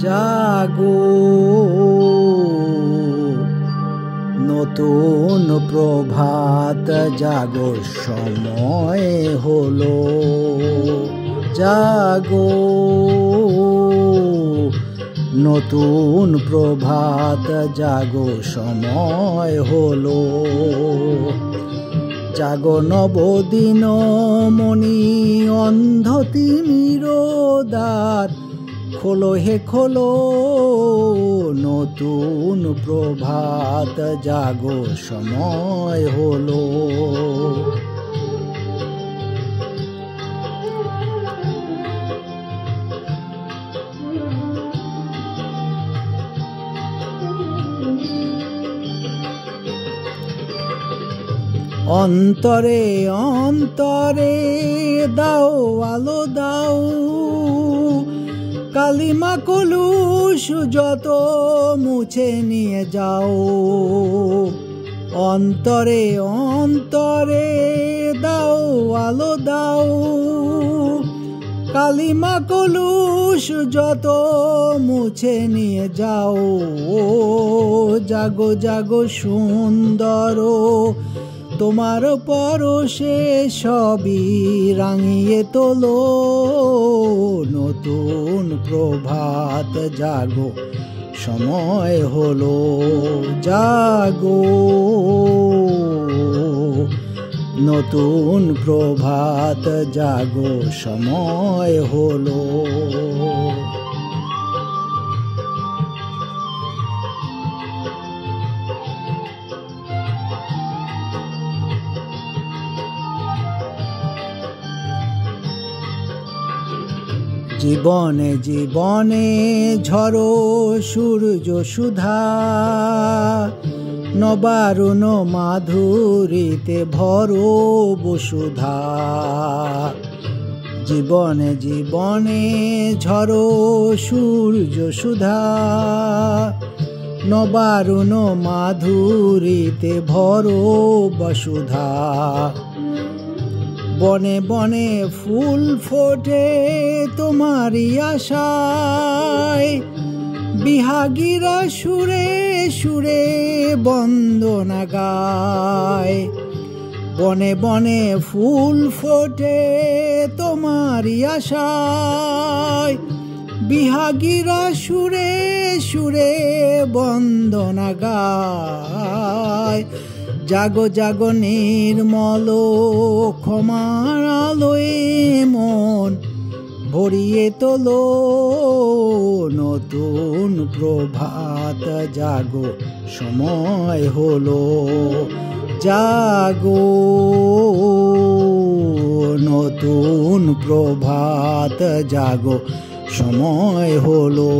জাগো নতুন প্রভাত জাগো সময় হলো জাগো নতুন প্রভাত জাগো সময় হলো জাগো নবদিন মণি অন্ধ তিমির দ্বার খোলো হে খোলো নতুন প্রভাত জাগো সময় হলো অন্তরে অন্তরে দাও আলো দাও কালিমা কলুষ যত মুছে নিয়ে যাও অন্তরে অন্তরে দাও আলো দাও কালিমা কলুষ যত মুছে নিয়ে যাও জাগো জাগো সুন্দর তোমার পরশে সবই রাঙিয়ে তোলো নতুন প্রভাত জাগো সময় হলো জাগো নতুন প্রভাত জাগো সময় হলো জীবনে জীবনে ঝরো সূর্য সুধা নবারুণ মাধুরীতে ভরো বসুধা জীবনে জীবনে ঝরো সূর্য সুধা নবারুণ মাধুরীতে ভরো বসুধা বনে বনে ফুল ফোটে তোমারই আশায় বিহাগীরা সুরে সুরে বন্দনা গায় বনে বনে ফুল ফোটে তোমারই আশায় বিহাগীরা সুরে সুরে বন্দনা গায় জাগো জাগো নির্মল ক্ষমার আলোয় মন ভরিয়ে তোলো নতুন প্রভাত জাগো সময় হলো জাগো নতুন প্রভাত জাগো সময় হলো